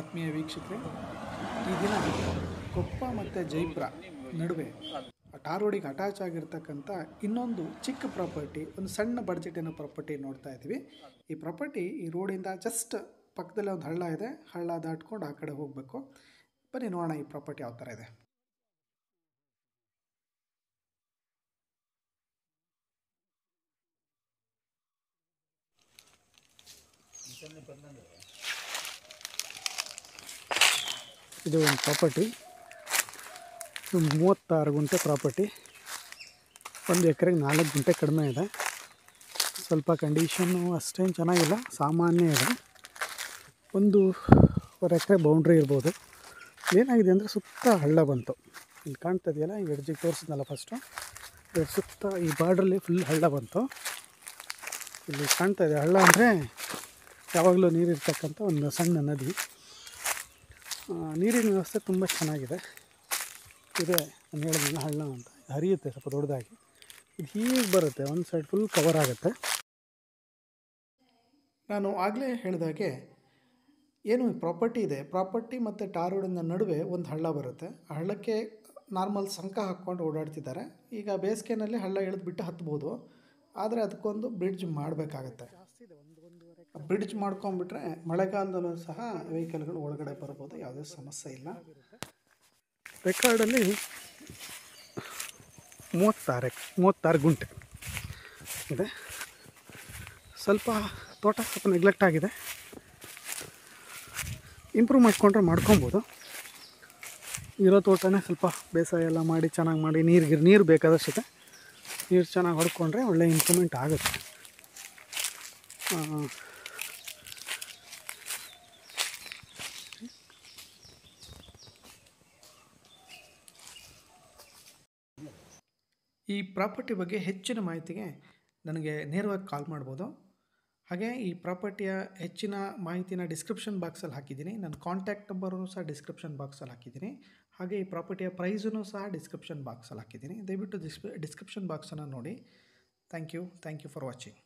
ಆತ್ಮೀಯ ವೀಕ್ಷಕರೇ, ಈ ದಿನ ಕೊಪ್ಪ ಮತ್ತು ಜೈಪುರ ನಡುವೆ ಟಾರ್ ರೋಡಿಗೆ ಅಟ್ಯಾಚ್ ಆಗಿರ್ತಕ್ಕಂಥ ಇನ್ನೊಂದು ಚಿಕ್ಕ ಪ್ರಾಪರ್ಟಿ, ಒಂದು ಸಣ್ಣ ಬಡ್ಜೆಟಿನ ಪ್ರಾಪರ್ಟಿ ನೋಡ್ತಾ ಇದ್ದೀವಿ. ಈ ಪ್ರಾಪರ್ಟಿ ಈ ರೋಡಿಂದ ಜಸ್ಟ್ ಪಕ್ಕದಲ್ಲೇ ಒಂದು ಹಳ್ಳ ಇದೆ. ಹಳ್ಳ ದಾಟ್ಕೊಂಡು ಆ ಕಡೆ ಹೋಗಬೇಕು. ಬನ್ನಿ ನೋಡೋಣ ಈ ಪ್ರಾಪರ್ಟಿ ಯಾವ ಥರ ಇದೆ. ಇದು ಒಂದು ಪ್ರಾಪರ್ಟಿ, 36 ಗುಂಟೆ ಪ್ರಾಪರ್ಟಿ. 1 ಎಕರೆಗೆ 4 ಗುಂಟೆ ಕಡಿಮೆ ಇದೆ. ಸ್ವಲ್ಪ ಕಂಡೀಷನ್ನು ಅಷ್ಟೇನು ಚೆನ್ನಾಗಿಲ್ಲ, ಸಾಮಾನ್ಯ ಇದೆ. 1.25 ಎಕರೆ ಬೌಂಡ್ರಿ ಇರ್ಬೋದು. ಏನಾಗಿದೆ ಅಂದರೆ ಸುತ್ತ ಹಳ್ಳ ಬಂತು. ಇಲ್ಲಿ ಕಾಣ್ತಾ ಇದೆಯಲ್ಲ, ಈ ಎಡ್ಜಿಗೆ ತೋರಿಸಿದ್ನಲ್ಲ ಫಸ್ಟು, ಇದ್ರ ಸುತ್ತ ಈ ಬಾರ್ಡ್ರಲ್ಲಿ ಫುಲ್ ಹಳ್ಳ ಬಂತು. ಇಲ್ಲಿ ಕಾಣ್ತಾ ಇದೆ ಹಳ್ಳ ಅಂದರೆ ಯಾವಾಗಲೂ ನೀರಿರ್ತಕ್ಕಂಥ ಒಂದು ಸಣ್ಣ ನದಿ. ನೀರಿನ ವ್ಯವಸ್ಥೆ ತುಂಬ ಚೆನ್ನಾಗಿದೆ. ಇದೆ ನಾನು ಹೇಳಿದ್ನಲ್ಲ ಹಳ್ಳ ಅಂತ, ಹರಿಯುತ್ತೆ ಸ್ವಲ್ಪ ದೊಡ್ಡದಾಗಿ. ಇದು ಹೀಗೆ ಬರುತ್ತೆ, ಒಂದು ಸೈಡ್ ಫುಲ್ ಕವರ್ ಆಗುತ್ತೆ. ನಾನು ಆಗಲೇ ಹೇಳಿದಾಗೆ ಏನು ಪ್ರಾಪರ್ಟಿ ಇದೆ, ಪ್ರಾಪರ್ಟಿ ಮತ್ತು ಟಾರ್ ರೋಡಿನ ನಡುವೆ ಒಂದು ಹಳ್ಳ ಬರುತ್ತೆ. ಆ ಹಳ್ಳಕ್ಕೆ ನಾರ್ಮಲ್ ಸಂಕ ಹಾಕ್ಕೊಂಡು ಓಡಾಡ್ತಿದ್ದಾರೆ. ಈಗ ಬೇಸಿಗೆನಲ್ಲಿ ಹಳ್ಳ ಇಳಿದ್ಬಿಟ್ಟು ಹತ್ಬೋದು, ಆದರೆ ಅದಕ್ಕೊಂದು ಬ್ರಿಡ್ಜ್ ಮಾಡಬೇಕಾಗತ್ತೆ. ಬ್ರಿಡ್ಜ್ ಮಾಡ್ಕೊಂಡ್ಬಿಟ್ರೆ ಮಳೆಗಾಲದಲ್ಲೂ ಸಹ ವೆಹಿಕಲ್ಗಳು ಒಳಗಡೆ ಬರ್ಬೋದು, ಯಾವುದೇ ಸಮಸ್ಯೆ ಇಲ್ಲ. ರೆಕಾರ್ಡಲ್ಲಿ 36 ಗುಂಟೆ ಇದೆ. ಸ್ವಲ್ಪ ತೋಟ ಸ್ವಲ್ಪ ನೆಗ್ಲೆಕ್ಟ್ ಆಗಿದೆ, ಇಂಪ್ರೂವ್ ಮಾಡಿಕೊಂಡ್ರೆ ಮಾಡ್ಕೊಬೋದು. ಇರೋ ತೋಟನೇ ಸ್ವಲ್ಪ ಬೇಸಾಯ ಎಲ್ಲ ಮಾಡಿ ಚೆನ್ನಾಗಿ ಮಾಡಿ ನೀರು ಬೇಕಾದಷ್ಟಿದೆ. ನೀರು ಚೆನ್ನಾಗಿ ಹೊಡ್ಕೊಂಡ್ರೆ ಒಳ್ಳೆ ಇಂಪ್ರೂವ್ಮೆಂಟ್ ಆಗುತ್ತೆ. ಈ ಪ್ರಾಪರ್ಟಿ ಬಗ್ಗೆ ಹೆಚ್ಚಿನ ಮಾಹಿತಿಗೆ ನನಗೆ ನೇರವಾಗಿ ಕಾಲ್ ಮಾಡ್ಬೋದು. ಹಾಗೆ ಈ ಪ್ರಾಪರ್ಟಿಯ ಹೆಚ್ಚಿನ ಮಾಹಿತಿನ ಡಿಸ್ಕ್ರಿಪ್ಷನ್ ಬಾಕ್ಸಲ್ಲಿ ಹಾಕಿದ್ದೀನಿ. ನನ್ನ ಕಾಂಟ್ಯಾಕ್ಟ್ ನಂಬರನ್ನು ಸಹ ಡಿಸ್ಕ್ರಿಪ್ಷನ್ ಬಾಕ್ಸಲ್ಲಿ ಹಾಕಿದ್ದೀನಿ. ಹಾಗೆ ಈ ಪ್ರಾಪರ್ಟಿಯ ಪ್ರೈಸನ್ನು ಸಹ ಡಿಸ್ಕ್ರಿಪ್ಷನ್ ಬಾಕ್ಸಲ್ಲಿ ಹಾಕಿದ್ದೀನಿ. ದಯವಿಟ್ಟು ಡಿಸ್ಕ್ರಿಪ್ಷನ್ ಬಾಕ್ಸನ್ನು ನೋಡಿ. Thank you for watching.